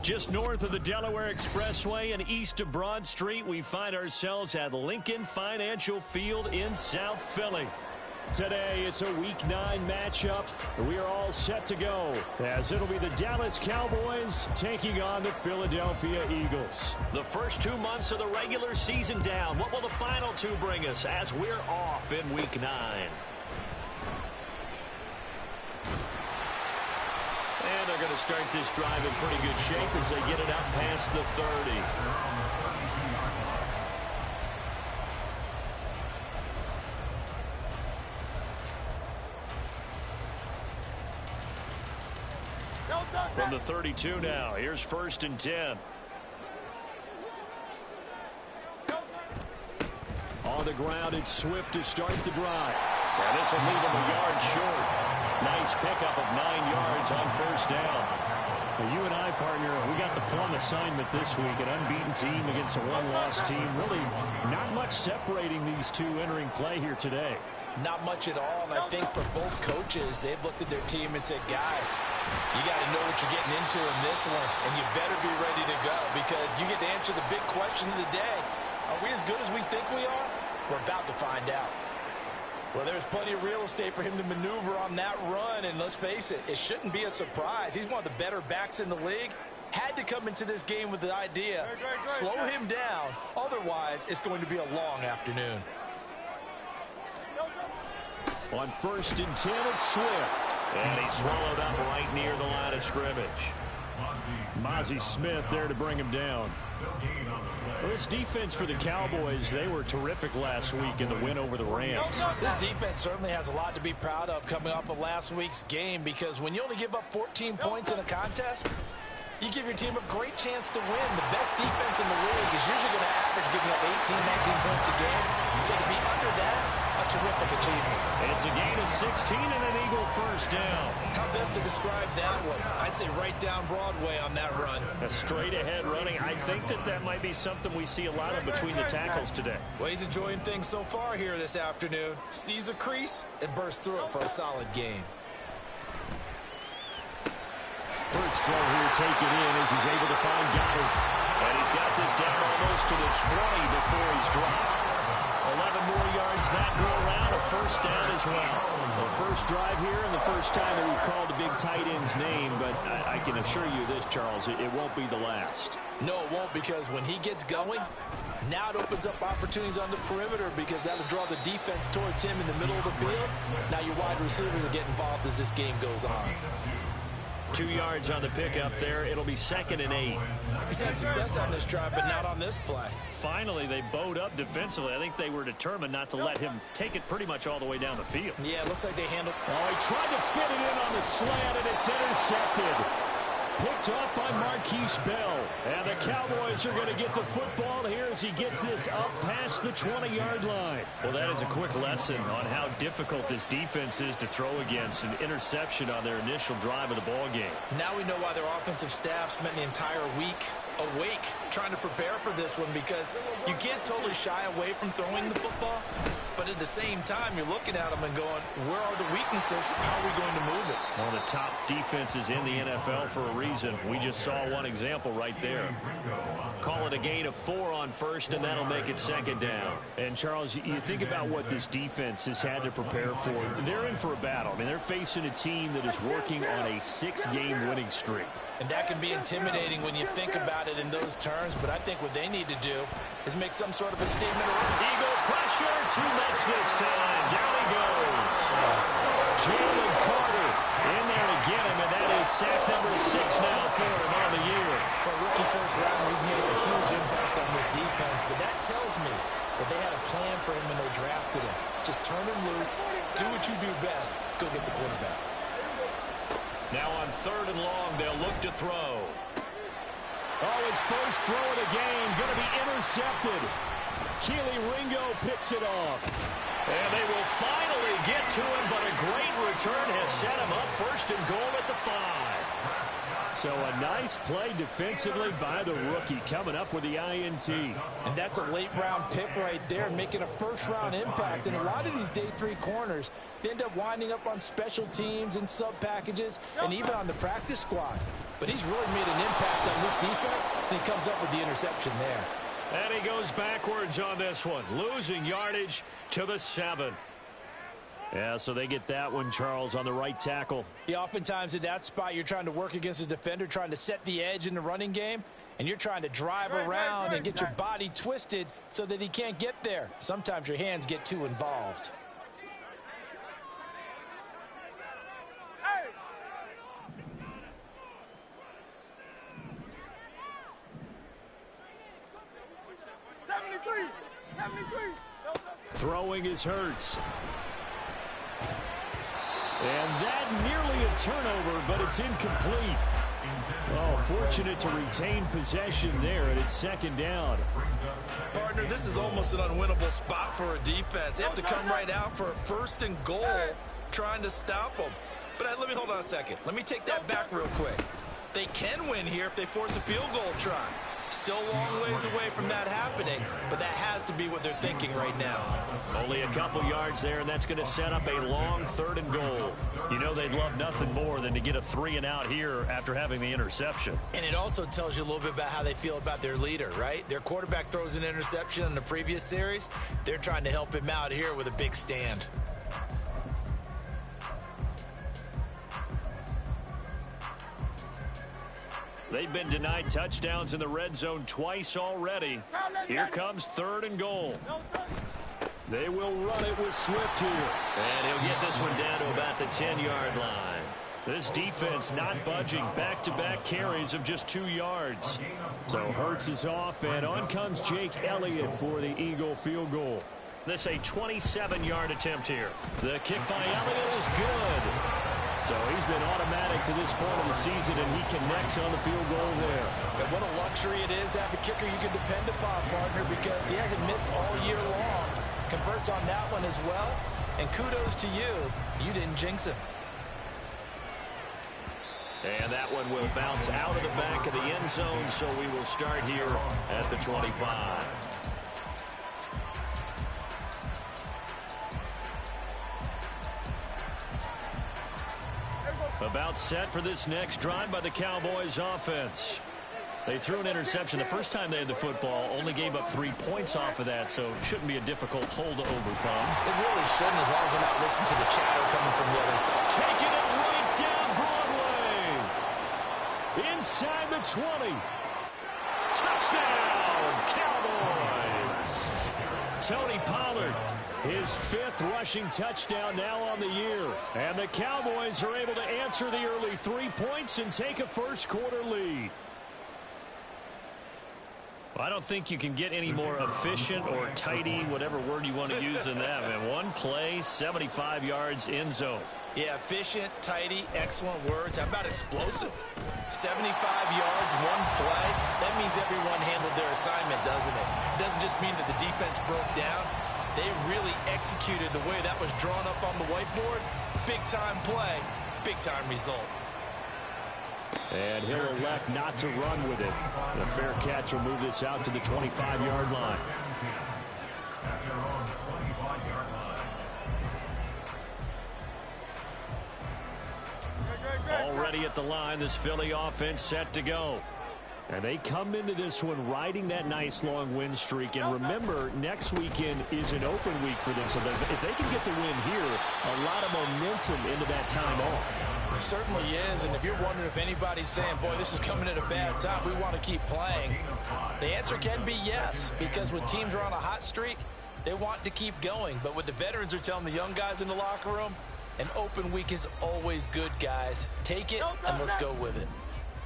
Just north of the Delaware Expressway and east of Broad Street, we find ourselves at Lincoln Financial Field in South Philly. Today, it's a Week 9 matchup. We are all set to go, as it'll be the Dallas Cowboys taking on the Philadelphia Eagles. The first 2 months of the regular season down. What will the final 2 bring us as we're off in Week 9? And they're going to start this drive in pretty good shape as they get it out past the 30. From the 32 now, here's 1st and 10. On the ground, it's Swift to start the drive. Now this will leave him a yard short. Nice pickup of 9 yards on 1st down. Well, you and I, partner, we got the plum assignment this week. An unbeaten team against a one-loss team. Really not much separating these two entering play here today. Not much at all, and I think for both coaches, they've looked at their team and said, guys, you got to know what you're getting into in this one, and you better be ready to go because you get to answer the big question of the day. Are we as good as we think we are? We're about to find out. Well, there's plenty of real estate for him to maneuver on that run, and let's face it, it shouldn't be a surprise. He's one of the better backs in the league. Had to come into this game with the idea, slow him down, otherwise it's going to be a long afternoon. On 1st and 10, it's Swift. And he's swallowed up right near the line of scrimmage. Mozzie Smith there to bring him down. Well, this defense for the Cowboys, they were terrific last week in the win over the Rams. This defense certainly has a lot to be proud of coming off of last week's game because when you only give up 14 points in a contest, you give your team a great chance to win. The best defense in the league is usually going to average giving up 18, 19 points a game. So to be under that, a terrific achievement. It's a gain of 16 and an Eagle 1st down. How best to describe that one? I'd say right down Broadway on that run. A straight ahead running. I think that might be something we see a lot of between the tackles today. Well, he's enjoying things so far here this afternoon. Sees a crease and bursts through it for a solid gain. Burks throw here taken in as he's able to find Goddard. And he's got this down almost to the 20 before he's dropped. 11 more yards that go around, a 1st down as well. The first drive here and the first time that we've called a big tight end's name, but I can assure you this, Charles, it won't be the last. No, it won't, because when he gets going, now it opens up opportunities on the perimeter because that'll draw the defense towards him in the middle of the field. Now your wide receivers will get involved as this game goes on. 2 yards on the pickup there. It'll be 2nd and 8. He's had success on this drive, but not on this play. Finally, they bowed up defensively. I think they were determined not to let him take it pretty much all the way down the field. Yeah, it looks like they handled... Oh, he tried to fit it in on the slant, and it's intercepted. Picked off by Marquise Bell. And the Cowboys are going to get the football here as he gets this up past the 20-yard line. Well, that is a quick lesson on how difficult this defense is to throw against. An interception on their initial drive of the ball game. Now we know why their offensive staff spent the entire week awake trying to prepare for this one, because you can't totally shy away from throwing the football, but at the same time you're looking at them and going, where are the weaknesses? How are we going to move it? One of the top defenses in the NFL for a reason. We just saw one example right there. Call it a gain of 4 on 1st, and that'll make it 2nd down. And Charles, you think about what this defense has had to prepare for. They're in for a battle. I mean, they're facing a team that is working on a 6-game winning streak. And that can be intimidating when you think about it in those terms, but I think what they need to do is make some sort of a statement. Eagle pressure, too much this time. Down he goes. Jalen Carter in there to get him, and that is sack number 6 now for him on the year. For a rookie first round, he's made a huge impact on this defense, but that tells me that they had a plan for him when they drafted him. Just turn him loose, do what you do best, go get the quarterback. Now on 3rd and long, they'll look to throw. Oh, his first throw of the game, going to be intercepted. Keely Ringo picks it off. And they will finally get to him, but a great return has set him up 1st and goal at the 5. So a nice play defensively by the rookie, coming up with the INT. And that's a late-round pick right there, making a first-round impact. And a lot of these day 3 corners, they end up winding up on special teams and sub-packages and even on the practice squad. but he's really made an impact on this defense, and he comes up with the interception there. And he goes backwards on this one, losing yardage to the 7. Yeah, so they get that one, Charles, on the right tackle. Yeah, oftentimes in that spot, you're trying to work against a defender, trying to set the edge in the running game, and you're trying to drive around and get your body twisted so that he can't get there. Sometimes your hands get too involved. Throwing is Hurts. And that nearly a turnover, but it's incomplete. Oh, fortunate to retain possession there, and it's second down. Partner, this is almost an unwinnable spot for a defense. They have to come right out for a 1st and goal, trying to stop them. But let me hold on a second. Let me take that back real quick. They can win here if they force a field goal try. Still a long ways away from that happening, but that has to be what they're thinking right now. Only a couple yards there, and that's going to set up a long 3rd and goal. You know they'd love nothing more than to get a 3 and out here after having the interception. And it also tells you a little bit about how they feel about their leader, right? Their quarterback throws an interception in the previous series. They're trying to help him out here with a big stand. They've been denied touchdowns in the red zone twice already. Here comes 3rd and goal. They will run it with Swift here. And he'll get this one down to about the 10-yard line. This defense not budging. Back-to-back carries of just 2 yards. So Hurts is off, and on comes Jake Elliott for the Eagle field goal. This a 27-yard attempt here. The kick by Elliott is good. So he's been automatic to this point of the season, and he connects on the field goal there. And what a luxury it is to have a kicker you can depend upon, partner, because he hasn't missed all year long. Converts on that one as well, and kudos to you. You didn't jinx him. And that one will bounce out of the back of the end zone, so we will start here at the 25. About set for this next drive by the Cowboys offense. They threw an interception the first time they had the football, only gave up 3 points off of that, so it shouldn't be a difficult hole to overcome. It really shouldn't, as long as they're not listening to the chatter coming from the other side. Taking it right down Broadway. Inside the 20. Touchdown, Cowboys. Tony Pollard, his 5th rushing touchdown now on the year. And the Cowboys are able to answer the early 3 points and take a first-quarter lead. I don't think you can get any more efficient or tidy, whatever word you want to use in that. And one play, 75 yards in zone. Yeah, efficient, tidy, excellent words. How about explosive? 75 yards, one play. That means everyone handled their assignment, doesn't it? It doesn't just mean that the defense broke down. They really executed the way that was drawn up on the whiteboard. Big-time play, big-time result. And he'll elect not to run with it. The fair catch will move this out to the 25-yard line. Already at the line, this Philly offense set to go. And they come into this one riding that nice long win streak. And remember, next weekend is an open week for them. So if they can get the win here, a lot of momentum into that time off. It certainly is. And if you're wondering if anybody's saying, boy, this is coming at a bad time, we want to keep playing, the answer can be yes. Because when teams are on a hot streak, they want to keep going. But what the veterans are telling the young guys in the locker room, an open week is always good, guys. Take it and let's go with it.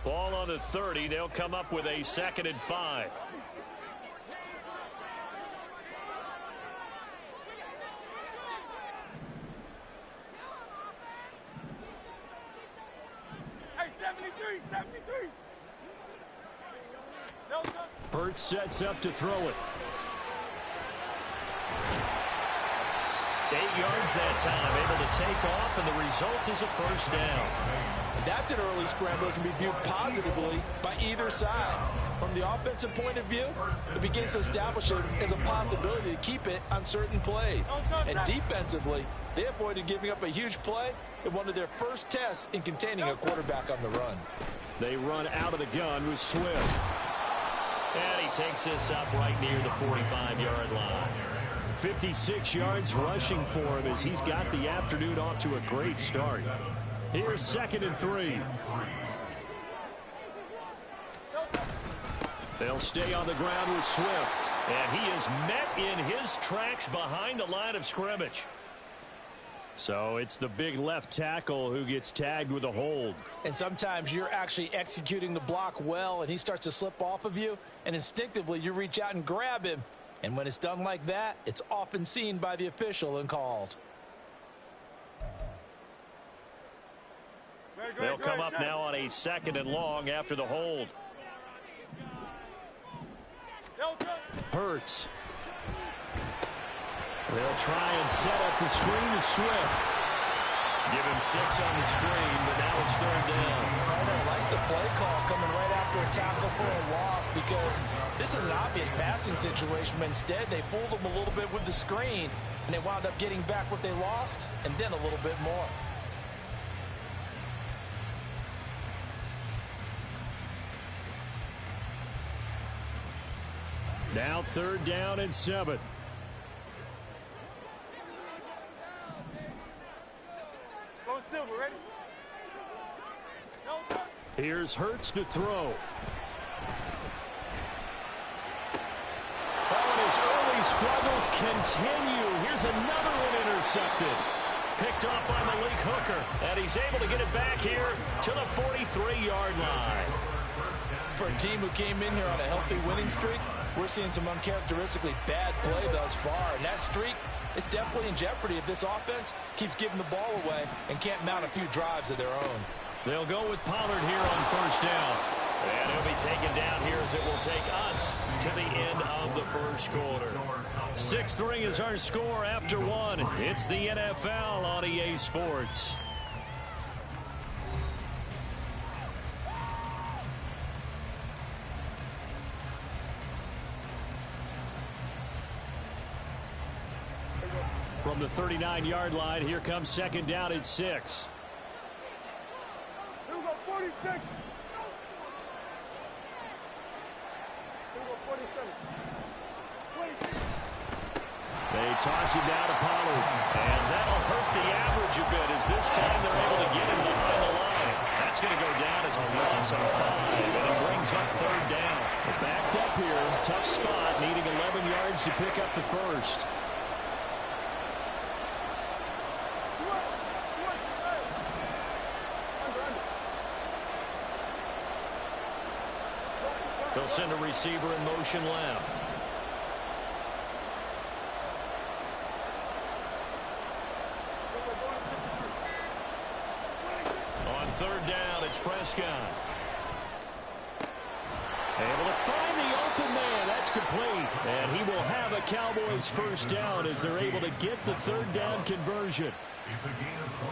Ball on the 30. They'll come up with a 2nd and 5. Hey, 73. Hurts sets up to throw it. 8 yards that time, able to take off, and the result is a first down. That's an early scramble that can be viewed positively by either side. From the offensive point of view, it begins to establish it as a possibility to keep it on certain plays. And defensively, they avoided giving up a huge play in one of their first tests in containing a quarterback on the run. They run out of the gun with Swift. And he takes this up right near the 45-yard line. 56 yards rushing for him as he's got the afternoon off to a great start. Here's 2nd and 3. They'll stay on the ground with Swift. And he is met in his tracks behind the line of scrimmage. So it's the big left tackle who gets tagged with a hold. And sometimes you're actually executing the block well, and he starts to slip off of you, and instinctively you reach out and grab him. And when it's done like that, it's often seen by the official and called. They'll come up now on a 2nd and long after the hold. Hurts. They'll try and set up the screen to Swift. Give him 6 on the screen, but now it's 3rd down. I like the play call coming right after a tackle for a loss, because this is an obvious passing situation, but instead they fooled them a little bit with the screen, and they wound up getting back what they lost, and then a little bit more. Now 3rd down and 7. Here's Hurts to throw. Oh, and his early struggles continue. Here's another one intercepted. Picked off by Malik Hooker. And he's able to get it back here to the 43-yard line. For a team who came in here on a healthy winning streak, we're seeing some uncharacteristically bad play thus far. And that streak is definitely in jeopardy if this offense keeps giving the ball away and can't mount a few drives of their own. They'll go with Pollard here on 1st down. And he'll be taken down here as it will take us to the end of the 1st quarter. 6-3 is our score after 1. It's the NFL on EA Sports. From the 39-yard line, here comes 2nd down and 6. They toss him down to Pollard. And that'll hurt the average a bit as this time they're able to get him behind the line. That's going to go down as a loss of 5. And it brings up 3rd down. They're backed up here. Tough spot, needing 11 yards to pick up the 1st. They'll send a receiver in motion left. On 3rd down, it's Prescott. Able to find the open man. That's complete. And he will have a Cowboys 1st down as they're able to get the 3rd down conversion.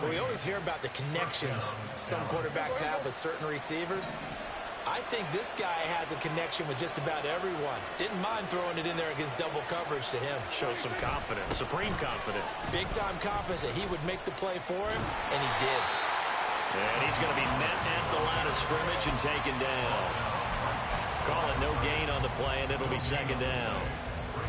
Well, we always hear about the connections some quarterbacks have with certain receivers. I think this guy has a connection with just about everyone. Didn't mind throwing it in there against double coverage to him. Shows some confidence, supreme confidence. Big-time confidence that he would make the play for him, and he did. And he's going to be met at the line of scrimmage and taken down. Call it no gain on the play, and it'll be 2nd down.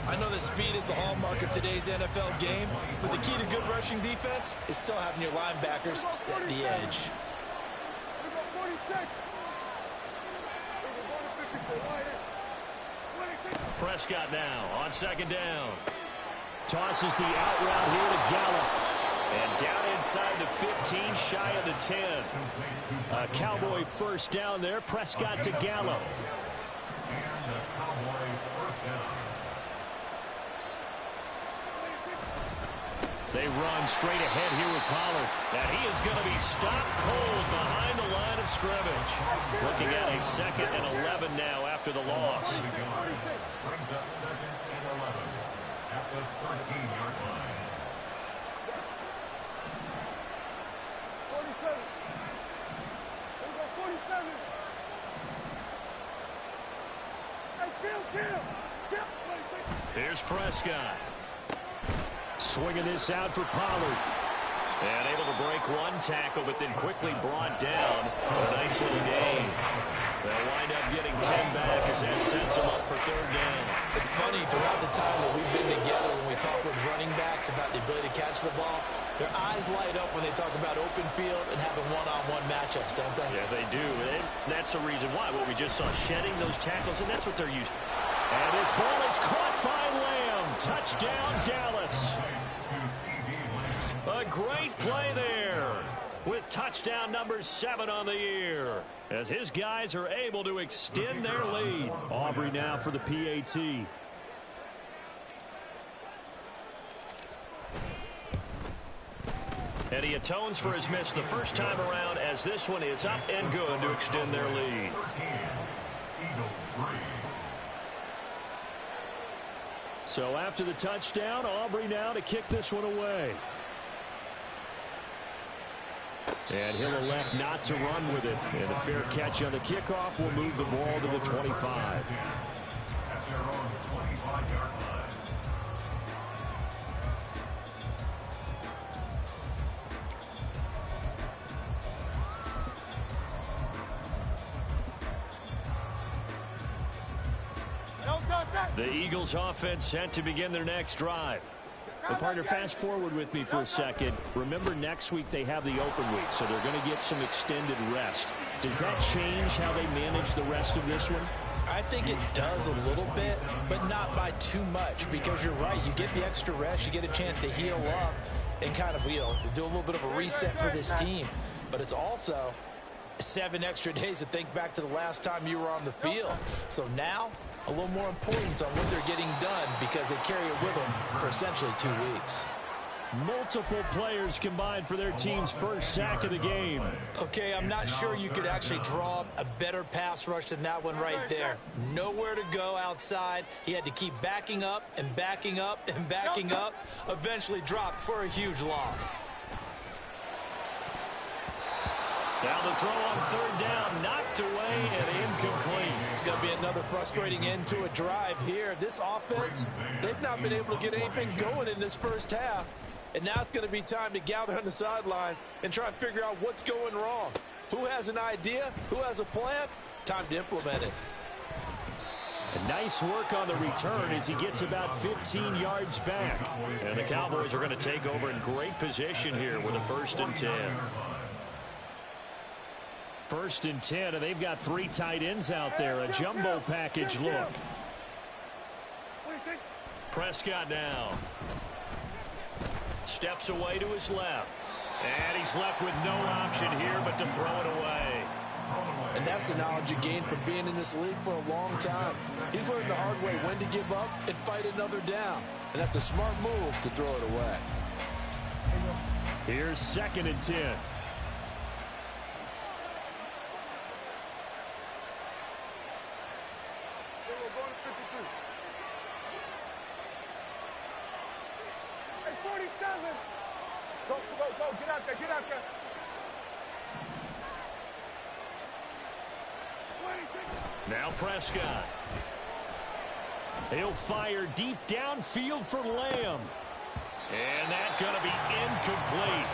I know that speed is the hallmark of today's NFL game, but the key to good rushing defense is still having your linebackers set the edge. Prescott now on 2nd down. Tosses the out route here to Gallup. And down inside the 15, shy of the 10. A Cowboy 1st down there. Prescott to Gallup. They run straight ahead here with Pollard. And he is going to be stopped cold behind the line of scrimmage. Looking at a 2nd and 11 now after the loss. Brings up 2nd and 11 at the 13-yard line. 47. There we go, 47. Hey, kill. Here's Prescott. Swinging this out for Pollard. And able to break one tackle, but then quickly brought down. A nice little gain. They'll wind up getting 10 back as that sets them up for third down. It's funny, throughout the time that we've been together, when we talk with running backs about the ability to catch the ball, their eyes light up when they talk about open field and having one-on-one matchups, don't they? Yeah, they do. And that's the reason why. Well, we just saw shedding those tackles, and that's what they're used to. And his ball is caught by Lamb. Touchdown, Dallas. A great play there with touchdown number 7 on the year as his guys are able to extend their lead. Aubrey now for the PAT. And he atones for his miss the first time around as this one is up and good to extend their lead. So after the touchdown, Aubrey now to kick this one away. And he'll elect not to run with it. And a fair catch on the kickoff will move the ball to the 25. At their own 25-yard line. The Eagles offense set to begin their next drive. Well, partner, fast forward with me for a second. Remember, next week they have the open week, so they're going to get some extended rest. Does that change how they manage the rest of this one? I think it does a little bit, but not by too much, because you're right. You get the extra rest, you get a chance to heal up and kind of, do a little bit of a reset for this team. But it's also 7 extra days to think back to the last time you were on the field. So now, a little more importance on what they're getting done because they carry it with them for essentially 2 weeks. Multiple players combined for their team's first sack of the game. Okay, I'm not sure you could actually draw up a better pass rush than that one right there. Nowhere to go outside. He had to keep backing up and backing up and backing up. Eventually dropped for a huge loss. Now the throw on third down, knocked away and incomplete. It's going to be another frustrating end to a drive here. This offense, they've not been able to get anything going in this first half. And now it's going to be time to gather on the sidelines and try and figure out what's going wrong. Who has an idea? Who has a plan? Time to implement it. A nice work on the return as he gets about 15 yards back. And the Cowboys are going to take over in great position here with a 1st and 10. 1st and 10, and they've got 3 tight ends out there. A jumbo package look. Prescott now. Steps away to his left. And he's left with no option here but to throw it away. And that's the knowledge you gain from being in this league for a long time. He's learned the hard way when to give up and fight another down. And that's a smart move to throw it away. Here's 2nd and 10. Get out there. Now Prescott. He'll fire deep downfield for Lamb. And that's going to be incomplete.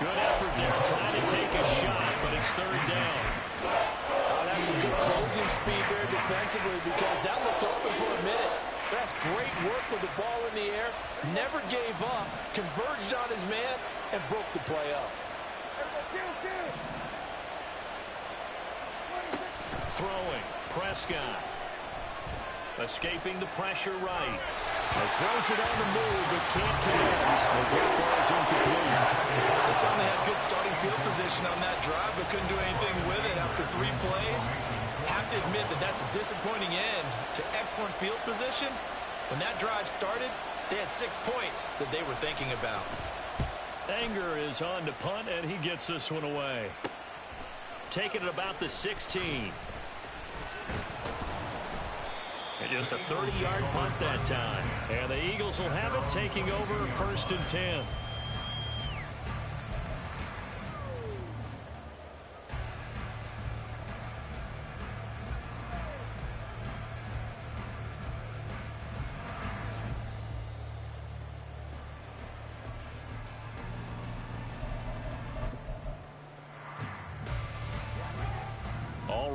Good effort there trying to take a shot, but it's 3rd down. Oh, that's some good closing speed there defensively because that looked open for a minute. That's great work with the ball in the air. Never gave up, converged on his man, and broke the play up. Throwing, Prescott. Escaping the pressure right. He throws it on the move, but can't connect as it falls incomplete. They certainly had good starting field position on that drive, but couldn't do anything with it after 3 plays. Have to admit that that's a disappointing end to excellent field position. When that drive started, they had 6 points that they were thinking about. Anger is on to punt, and he gets this one away. Taking it about the 16. And just a 30-yard punt that time. And the Eagles will have it, taking over 1st and 10.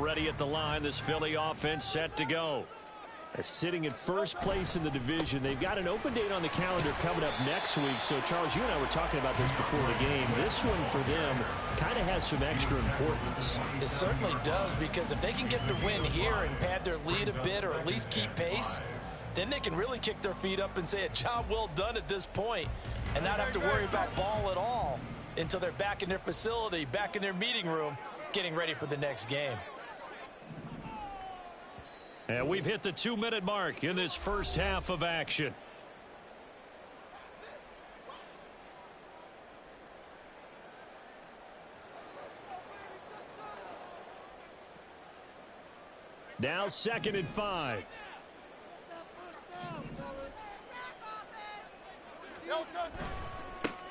ready at the line. This Philly offense set to go. Sitting in first place in the division. They've got an open date on the calendar coming up next week. So, Charles, you and I were talking about this before the game. This one for them kind of has some extra importance. It certainly does, because if they can get the win here and pad their lead a bit or at least keep pace, then they can really kick their feet up and say a job well done at this point and not have to worry about ball at all until they're back in their facility, back in their meeting room, getting ready for the next game. And we've hit the 2-minute mark in this first half of action. Now 2nd and 5.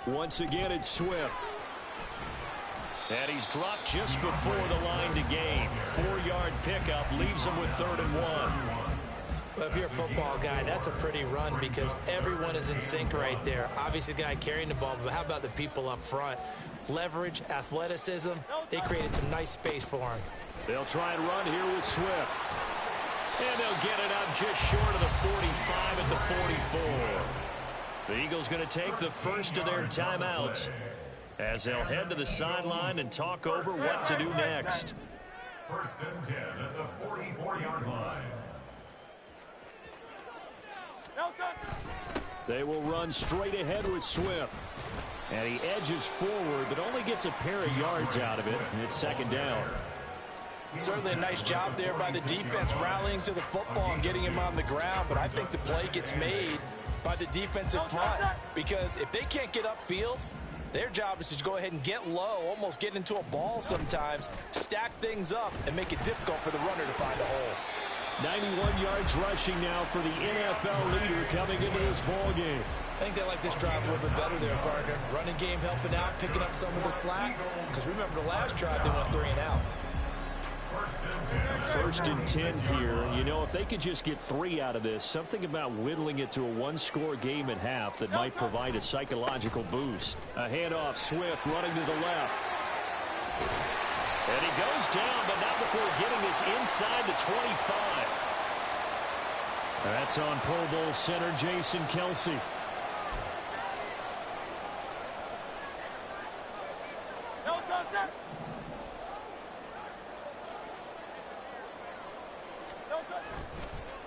Once again, it's Swift. And he's dropped just before the line to gain. 4-yard pickup leaves him with 3rd and 1. Well, if you're a football guy, that's a pretty run because everyone is in sync right there. Obviously, the guy carrying the ball, but how about the people up front? Leverage, athleticism, they created some nice space for him. They'll try and run here with Swift. And they'll get it up just short of the 45 at the 44. The Eagles going to take the first of their timeouts as they'll head to the sideline and talk over what to do next. 1st and 10 at the 44-yard line. They will run straight ahead with Swift. And he edges forward, but only gets a pair of yards out of it, and it's 2nd down. Certainly a nice job there by the defense rallying to the football and getting him on the ground, but I think the play gets made by the defensive front because if they can't get upfield, their job is to go ahead and get low, almost get into a ball sometimes, stack things up, and make it difficult for the runner to find a hole. 91 yards rushing now for the NFL leader coming into this ball game. I think they like this drive a little bit better there, partner. Running game helping out, picking up some of the slack. Because remember, the last drive they went 3 and out. 1st and 10 here. You know, if they could just get 3 out of this, something about whittling it to a 1-score game at half that might provide a psychological boost. A handoff, Swift running to the left. And he goes down, but not before getting this inside the 25. That's on Pro Bowl center Jason Kelce.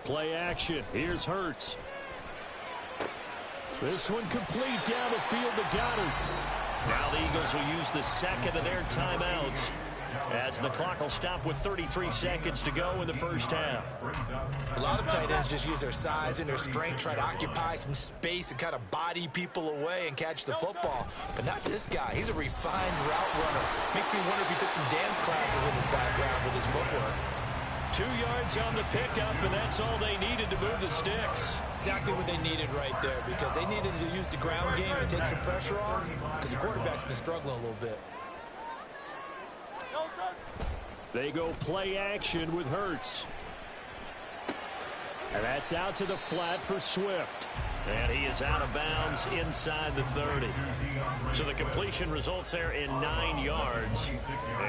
Play action. Here's Hurts. This one complete down the field to Goddard. Now the Eagles will use the 2nd of their timeouts as the clock will stop with 33 seconds to go in the first half. A lot of tight ends just use their size and their strength, try to occupy some space and kind of body people away and catch the football. But not this guy. He's a refined route runner. Makes me wonder if he took some dance classes in his background with his footwork. 2 yards on the pickup, and that's all they needed to move the sticks. Exactly what they needed right there because they needed to use the ground game to take some pressure off because the quarterback's been struggling a little bit. They go play action with Hurts. And that's out to the flat for Swift. And he is out of bounds inside the 30. So the completion results there in 9 yards.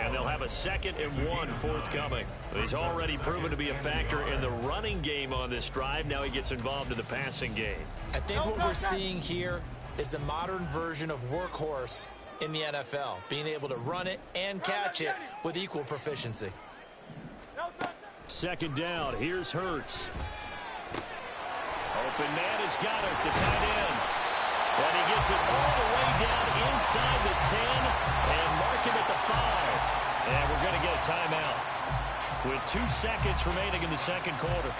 And they'll have a 2nd and 1 forthcoming. He's already proven to be a factor in the running game on this drive. Now he gets involved in the passing game. I think what we're seeing here is the modern version of workhorse in the NFL, being able to run it and catch it with equal proficiency. 2nd down. Here's Hurts. Open man has got it, the tight end. And he gets it all the way down inside the 10 and mark him at the 5. And we're going to get a timeout with 2 seconds remaining in the 2nd quarter.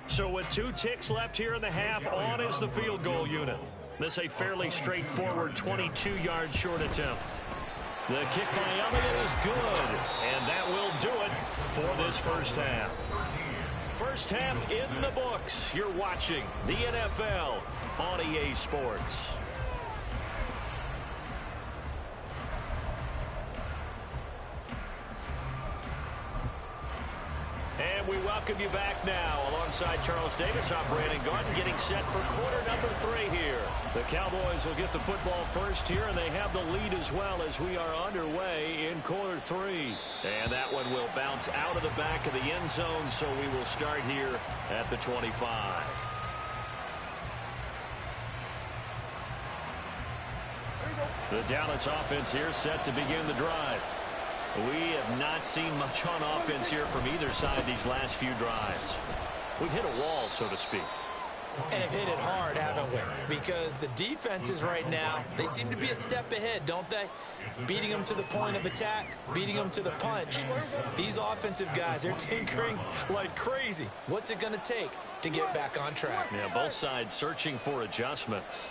So with 2 ticks left here in the half, on is the field goal unit. This a fairly straightforward 22-yard short attempt. The kick by Elliott is good, and that will do it for this first half. First half in the books. You're watching the NFL on EA Sports. And we welcome you back now. Alongside Charles Davis, I'm Brandon Garden, getting set for quarter number 3 here. The Cowboys will get the football first here, and they have the lead as well as we are underway in quarter 3. And that one will bounce out of the back of the end zone, so we will start here at the 25. The Dallas offense here set to begin the drive. We have not seen much on offense here from either side these last few drives. We've hit a wall, so to speak. And have hit it hard, haven't we? Because the defenses right now, they seem to be a step ahead, don't they? Beating them to the point of attack, beating them to the punch. These offensive guys, they're tinkering like crazy. What's it going to take to get back on track? Yeah, both sides searching for adjustments.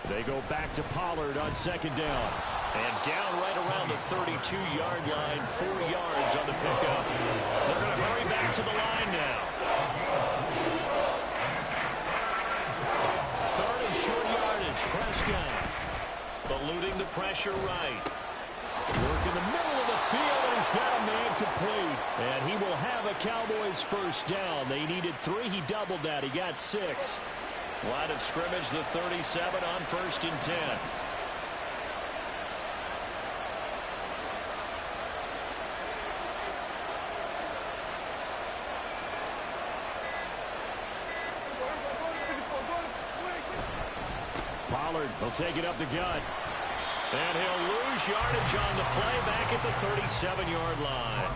They go back to Pollard on second down. And down right around the 32-yard line, 4 yards on the pickup. They're going to hurry back to the line now. 3rd and short yardage. Prescott eluding the pressure right. Work in the middle of the field, and he's got a man complete. And he will have a Cowboys first down. They needed 3. He doubled that. He got 6. Line of scrimmage, the 37 on 1st and 10. Pollard will take it up the gut. And he'll lose yardage on the play back at the 37-yard line.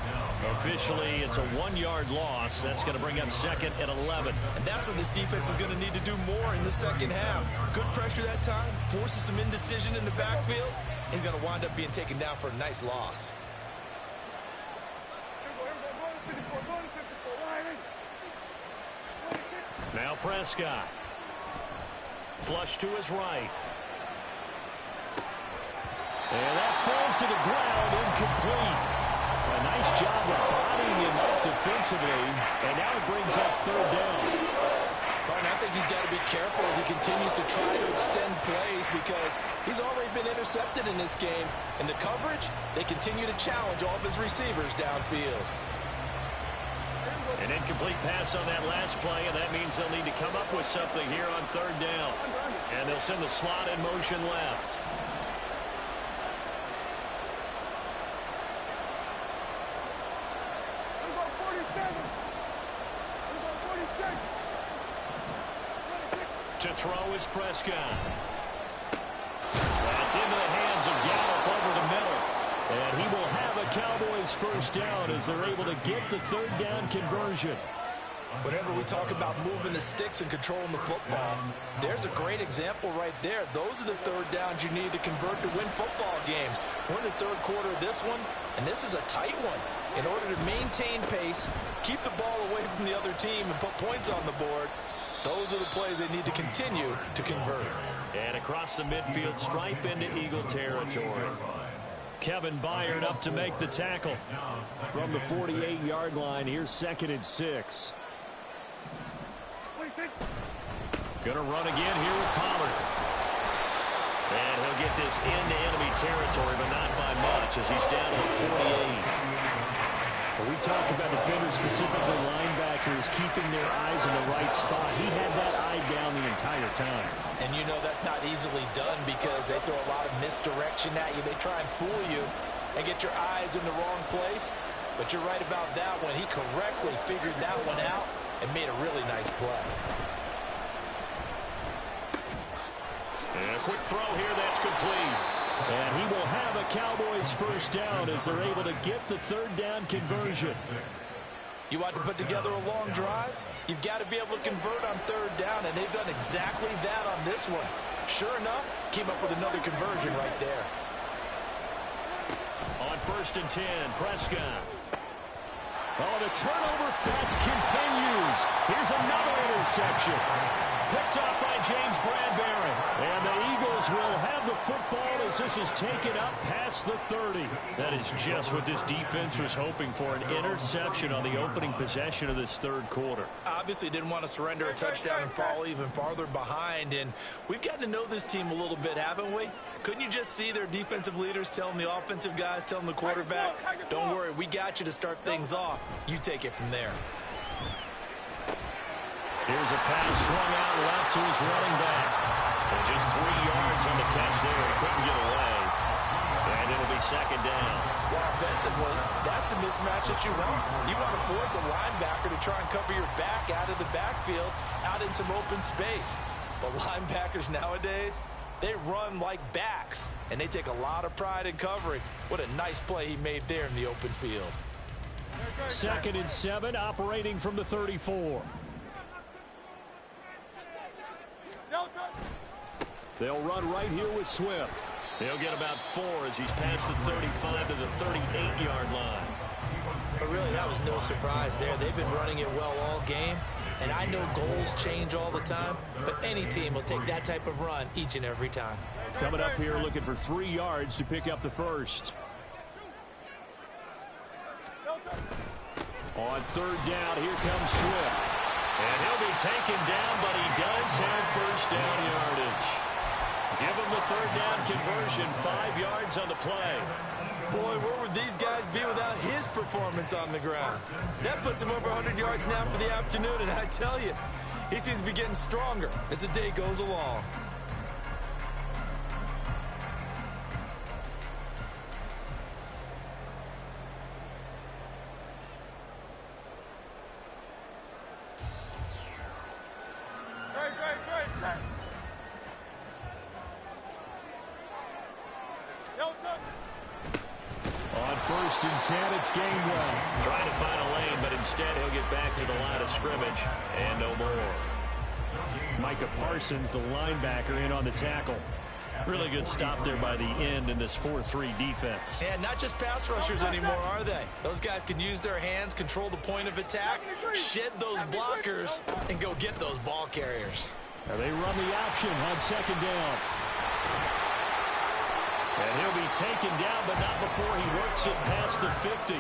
Officially, it's a 1-yard loss. That's going to bring up 2nd and 11. And that's what this defense is going to need to do more in the second half. Good pressure that time, forces some indecision in the backfield. He's going to wind up being taken down for a nice loss. Now Prescott. Flush to his right. And that falls to the ground, incomplete. A nice job of bodying him up defensively, and now it brings up 3rd down. Brian, I think he's got to be careful as he continues to try to extend plays because he's already been intercepted in this game. And the coverage, they continue to challenge all of his receivers downfield. An incomplete pass on that last play, and that means they'll need to come up with something here on 3rd down. And they'll send the slot in motion left. To throw is Prescott. That's into the hands of Gallup over the middle. And he will have a Cowboys first down as they're able to get the 3rd down conversion. Whenever we talk about moving the sticks and controlling the football, there's a great example right there. Those are the 3rd downs you need to convert to win football games. We're in the 3rd quarter of this one, and this is a tight one. In order to maintain pace, keep the ball away from the other team, and put points on the board, those are the plays they need to continue to convert. And across the midfield, stripe into Eagle territory. Kevin Byard up to make the tackle. From the 48-yard line, here's 2nd and 6. Gonna run again here with Pollard. And he'll get this into enemy territory, but not by much as he's down to 48. We talk about defenders, specifically linebackers, keeping their eyes in the right spot. He had that eye down the entire time. And you know that's not easily done because they throw a lot of misdirection at you. They try and fool you and get your eyes in the wrong place. But you're right about that one. He correctly figured that one out and made a really nice play. And a quick throw here, that's complete. And he will have a Cowboys first down as they're able to get the 3rd down conversion. You want to put together a long drive? You've got to be able to convert on 3rd down, and they've done exactly that on this one. Sure enough, came up with another conversion right there. On 1st and 10, Prescott. Oh, the turnover fest continues. Here's another interception. Picked up by James Bradbury. And the Eagles will have the football to as this is taken up past the 30. That is just what this defense was hoping for, an interception on the opening possession of this third quarter. Obviously didn't want to surrender a touchdown and fall even farther behind, and we've gotten to know this team a little bit, haven't we? Couldn't you just see their defensive leaders telling the offensive guys, telling the quarterback, don't worry, we got you to start things off. You take it from there. Here's a pass swung out left to his running back. And just 3 yards on the catch there. He couldn't get away. And it'll be second down. Well, offensively, that's the mismatch that you want. You want to force a linebacker to try and cover your back out of the backfield, out in some open space. But linebackers nowadays, they run like backs, and they take a lot of pride in covering. What a nice play he made there in the open field. 2nd and 7, operating from the 34. They'll run right here with Swift. He'll get about 4 as he's past the 35 to the 38-yard line. But really, that was no surprise there. They've been running it well all game, and I know goals change all the time, but any team will take that type of run each and every time. Coming up here looking for 3 yards to pick up the first. On 3rd down, here comes Swift. And he'll be taken down, but he does have first down yardage. Give him the 3rd down conversion, 5 yards on the play. Boy, where would these guys be without his performance on the ground? That puts him over 100 yards now for the afternoon, and I tell you, he seems to be getting stronger as the day goes along. On 1st and 10, it's Gainwell. Trying to find a lane, but instead he'll get back to the line of scrimmage and no more. Micah Parsons, the linebacker, in on the tackle. Really good stop there by the end in this 4-3 defense. And not just pass rushers anymore, are they? Those guys can use their hands, control the point of attack, shed those blockers, and go get those ball carriers. Now they run the option on 2nd down. And he'll be taken down, but not before he works it past the 50.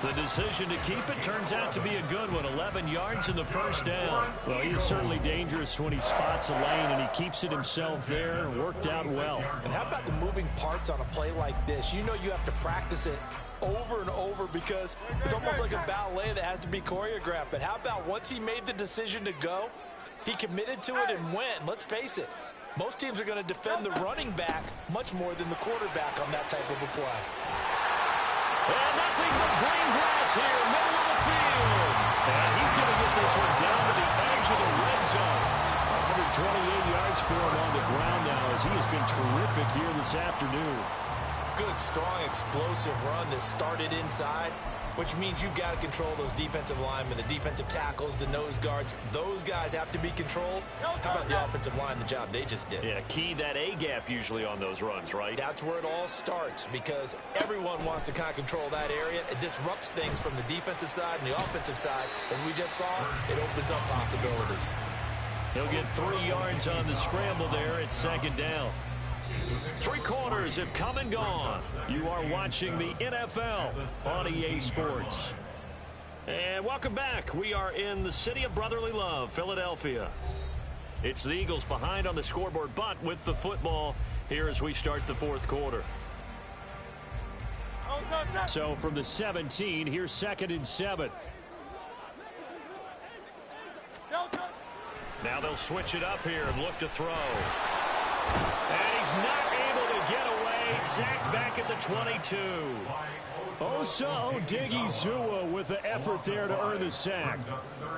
The decision to keep it turns out to be a good one. 11 yards in the first down. Well, he is certainly dangerous when he spots a lane, and he keeps it himself there. Worked out well. And how about the moving parts on a play like this? You know you have to practice it over and over because it's almost like a ballet that has to be choreographed. But how about once he made the decision to go, he committed to it and went. Let's face it, most teams are going to defend the running back much more than the quarterback on that type of a play. And nothing but green grass here, middle of the field. And he's going to get this one down to the edge of the red zone. 128 yards for him on the ground now as he has been terrific here this afternoon. Good, strong, explosive run that started inside, which means you've got to control those defensive linemen, the defensive tackles, the nose guards. Those guys have to be controlled. How about the offensive line, the job they just did? Yeah, key that A-gap usually on those runs, right? That's where it all starts because everyone wants to kind of control that area. It disrupts things from the defensive side and the offensive side. As we just saw, it opens up possibilities. He'll get 3 yards on the scramble there at 2nd down. 3 quarters have come and gone. You are watching the NFL on EA Sports. And welcome back. We are in the city of brotherly love, Philadelphia. It's the Eagles behind on the scoreboard, but with the football here as we start the 4th quarter. So from the 17, here's 2nd and 7. Now they'll switch it up here and look to throw. And he's not able to get away. Sacked back at the 22. Osa Odighizuwa with the effort there to earn the sack.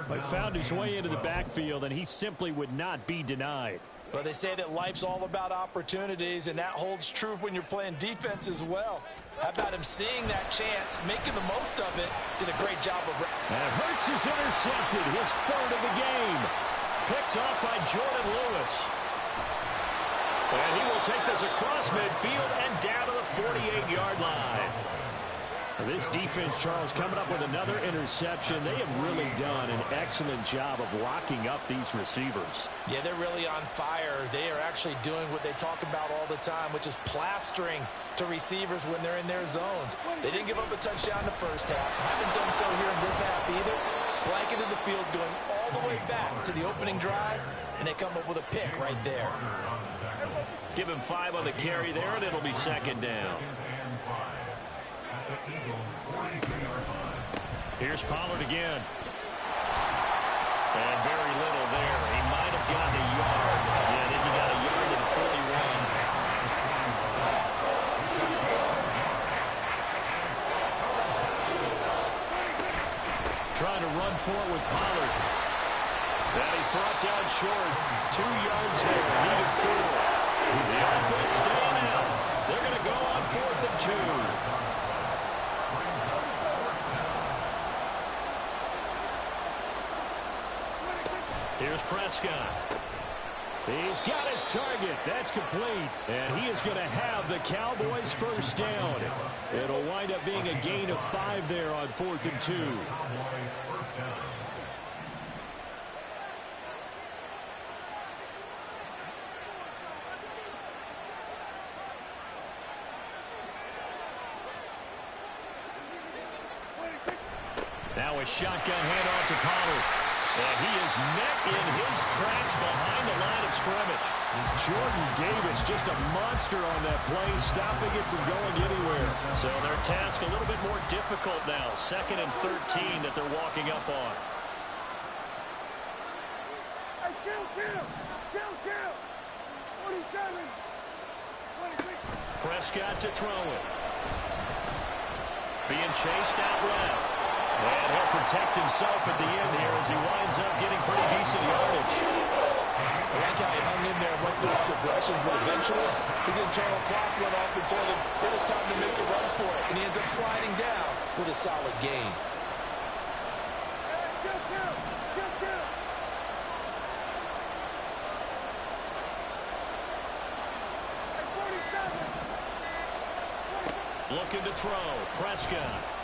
But found his way into the backfield, and he simply would not be denied. Well, they say that life's all about opportunities, and that holds true when you're playing defense as well. How about him seeing that chance, making the most of it, did a great job of... And Hurts is intercepted, his 3rd of the game. Picked off by Jordan Lewis. And he will take this across midfield and down to the 48-yard line. This defense, Charles, coming up with another interception. They have really done an excellent job of locking up these receivers. Yeah, they're really on fire. They are actually doing what they talk about all the time, which is plastering to receivers when they're in their zones. They didn't give up a touchdown in the first half. Haven't done so here in this half either. Blanketed the field going all the way back to the opening drive, and they come up with a pick right there. Give him 5 on the carry there, and it'll be second down. Here's Pollard again. And very little there. He might have gotten a yard. Yeah, I think he got a yard to the 41. Trying to run for it with Pollard. And he's brought down short. 2 yards there. Needed 4. The offense staying out. They're going to go on 4th and 2. Here's Prescott. He's got his target. That's complete. And he is going to have the Cowboys first down. It'll wind up being a gain of 5 there on 4th and 2. Now a shotgun handoff to Pollard. And he is met in his tracks behind the line of scrimmage. Jordan Davis just a monster on that play, stopping it from going anywhere. So their task a little bit more difficult now. 2nd and 13 that they're walking up on. Hey, kill. 27. 26. Prescott to throw it. Being chased out left. And he'll protect himself at the end here as he winds up getting pretty decent yardage. I like how he hung in there and went through his progressions, but eventually his internal clock went off and told him it was time to make a run for it. And he ends up sliding down with a solid gain. Kill. Hey, 47. Looking to throw. Prescott.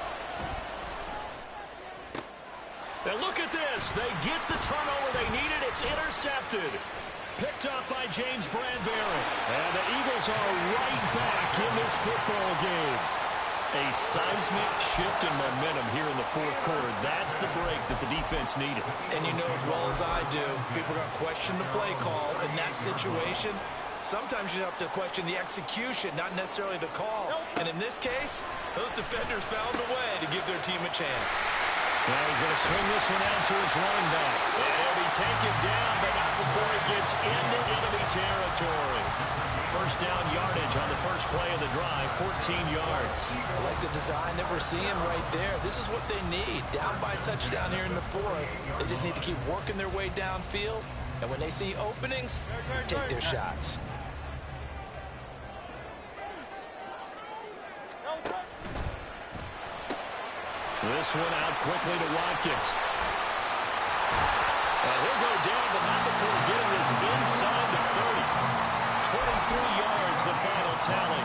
And look at this. They get the turnover they needed. It's intercepted. Picked up by James Bradbury. And the Eagles are right back in this football game. A seismic shift in momentum here in the 4th quarter. That's the break that the defense needed. And you know as well as I do, people are going to question the play call in that situation. Sometimes you have to question the execution, not necessarily the call. And in this case, those defenders found a way to give their team a chance. Now he's going to swing this one out to his running back. And he'll be taken down, but not before he gets into enemy territory. First down yardage on the first play of the drive, 14 yards. I like the design that we're seeing right there. This is what they need. Down by a touchdown here in the 4th. They just need to keep working their way downfield. And when they see openings, take their shots. This one out quickly to Watkins. And he'll go down, but not before getting this inside the 30. 23 yards, the final tally.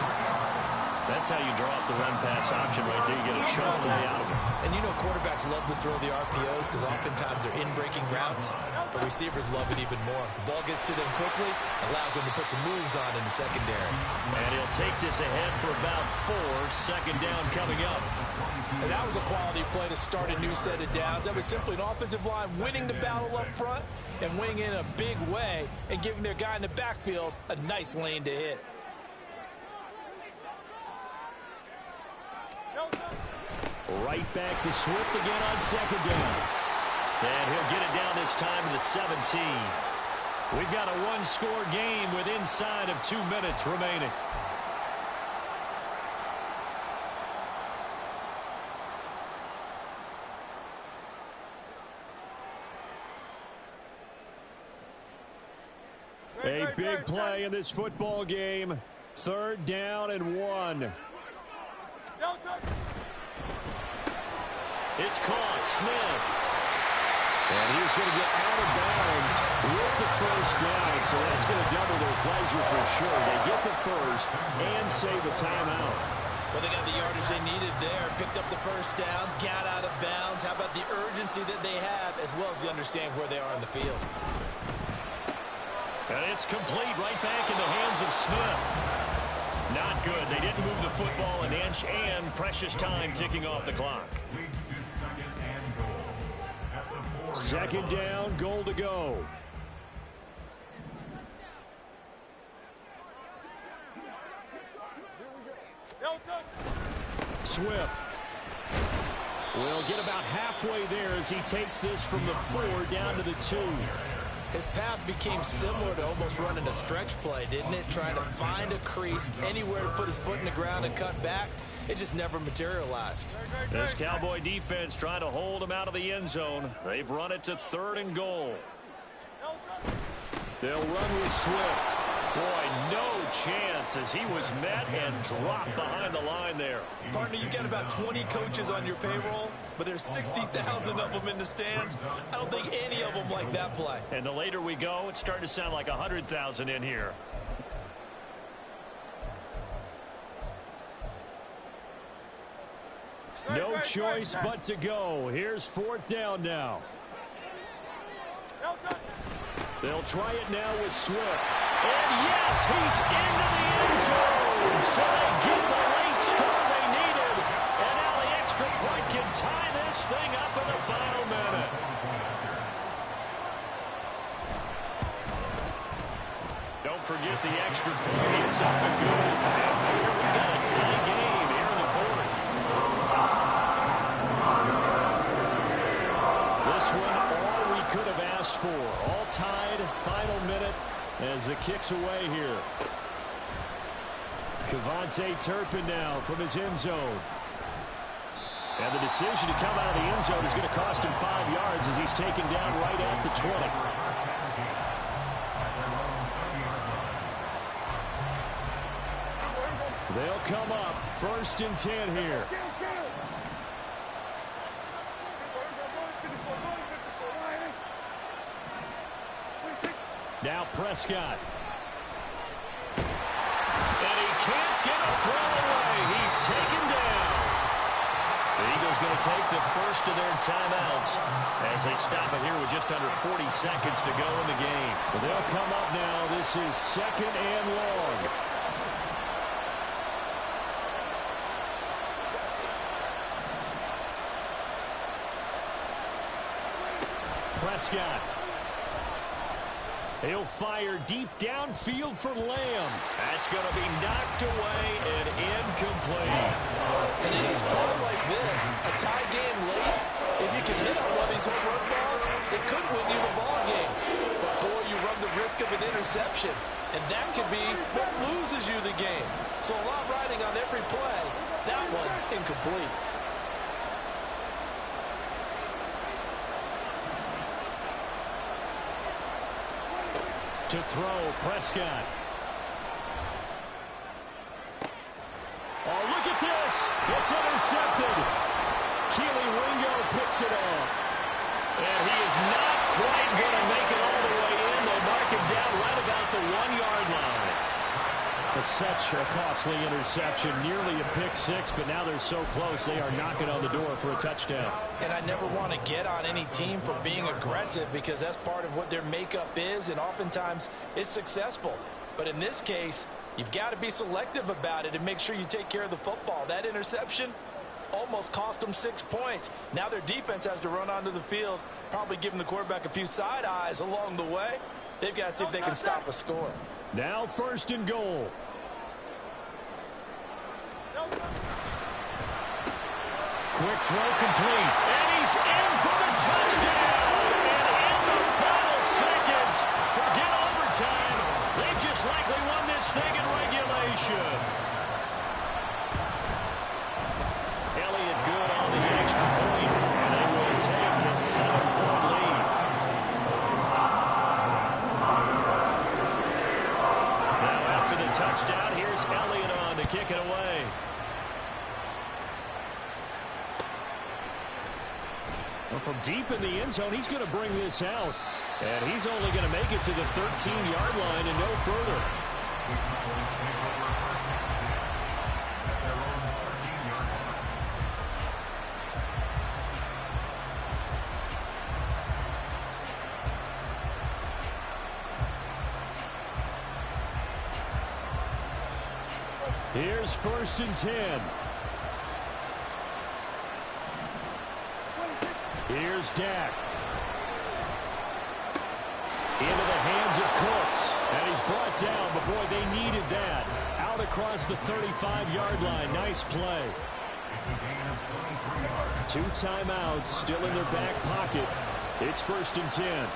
That's how you draw up the run-pass option right there. You get a chunk play out of it. And you know quarterbacks love to throw the RPOs because oftentimes they're in-breaking routes. But receivers love it even more. The ball gets to them quickly, allows them to put some moves on in the secondary. And he'll take this ahead for about 4. Second down coming up. And that was a quality play to start a new set of downs. That was simply an offensive line winning the battle up front and winning in a big way and giving their guy in the backfield a nice lane to hit. Right back to Swift again on second down. And he'll get it down this time to the 17. We've got a one-score game with inside of 2 minutes remaining. A big play in this football game. 3rd down and 1. It's caught. Smith. And he's going to get out of bounds with the first down. So that's going to double their pleasure for sure. They get the first and save a timeout. Well, they got the yardage they needed there. Picked up the first down, got out of bounds. How about the urgency that they have, as well as they understand where they are in the field? And it's complete right back in the hands of Smith. Not good. They didn't move the football an inch, and precious time ticking off the clock. Leads to second and goal. At the 4-yard Second line. down, goal to go. Swift will get about halfway there as he takes this from the 4 down to the 2. His path became similar to almost running a stretch play, didn't it? Trying to find a crease, anywhere to put his foot in the ground and cut back. It just never materialized. This Cowboy defense trying to hold him out of the end zone. They've run it to 3rd and goal. They'll run with Swift. Boy, no chance as he was met and dropped behind the line there. Partner, you got about 20 coaches on your payroll, but there's 60,000 of them in the stands. I don't think any of them like that play. And the later we go, it's starting to sound like 100,000 in here. No choice but to go. Here's 4th down now. They'll try it now with Swift. And yes, he's into the end zone. So they get the late score they needed. And now the extra point can tie this thing up in the final minute. Don't forget the extra point. It's up and good. And here we've got a tie game here in the 4th. This one, all we could have asked for. All tied, final minute as the kick's away here. KaVontae Turpin now from his end zone. And the decision to come out of the end zone is going to cost him 5 yards as he's taken down right at the 20. They'll come up 1st and 10 here. Now Prescott. And he can't get a throw away. He's taken down. The Eagles going to take the first of their timeouts as they stop it here with just under 40 seconds to go in the game. Well, they'll come up now. This is 2nd and long. Prescott. He'll fire deep downfield for Lamb. That's going to be knocked away and incomplete. And in a spot like this, a tie game late, if you can hit on one of these home run balls, it could win you the ball game. But, boy, you run the risk of an interception, and that could be what loses you the game. So a lot riding on every play. That one, incomplete. To throw, Prescott. Oh, look at this. It's intercepted. Keely Ringo picks it off. And he is not quite going to make it all the way in. They'll mark him down right about the 1-yard line. It's such a costly interception. Nearly a pick six, but now they're so close they are knocking on the door for a touchdown. And I never want to get on any team for being aggressive because that's part of what their makeup is, and oftentimes it's successful. But in this case, you've got to be selective about it and make sure you take care of the football. That interception almost cost them 6 points. Now their defense has to run onto the field, probably giving the quarterback a few side eyes along the way. They've got to see if they can stop a score. Now 1st and goal. Quick throw complete. And he's in for the touchdown. And in the final seconds, forget overtime. They just likely won this thing in regulation. Elliott good on the extra point, and they will take a 7-point lead. Now after the touchdown, here's Elliott on to kick it away. Well, from deep in the end zone, he's going to bring this out. And he's only going to make it to the 13-yard line and no further. Here's 1st and 10. Here's Dak. Into the hands of Cooks. And he's brought down, but boy, they needed that. Out across the 35-yard line. Nice play. It's a gain of 23 yards. 2 timeouts still in their back pocket. It's 1st and 10.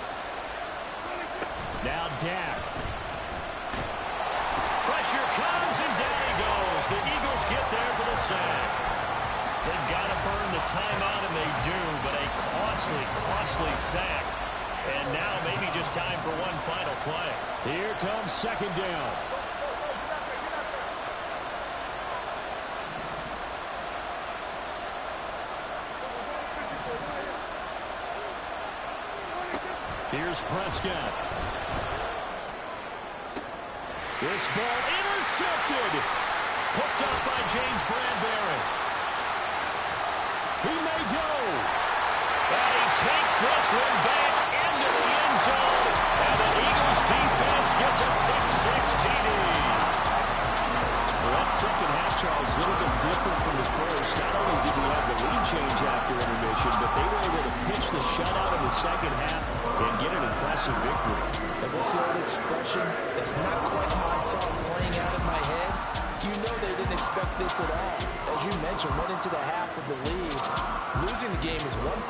Now Dak. Pressure comes, and down he goes. The Eagles get there for the sack. They've got to burn the timeout, and they do, but a costly, costly sack. And now maybe just time for one final play. Here comes 2nd down. Here's Prescott. This ball intercepted. Picked up by James Bradbury. He may go. And he takes this one back into the end zone. And the Eagles defense gets a pick-6 TD. Well, that second half, Charles, a little bit different from the first. Not only did we have the lead change after intermission, but they were able to pitch the shutout in the second half and get an impressive victory. And what's the old expression? That's not quite how I saw it playing out in my head. You know they didn't expect this at all. As you mentioned, went into the half with the lead. Losing the game is one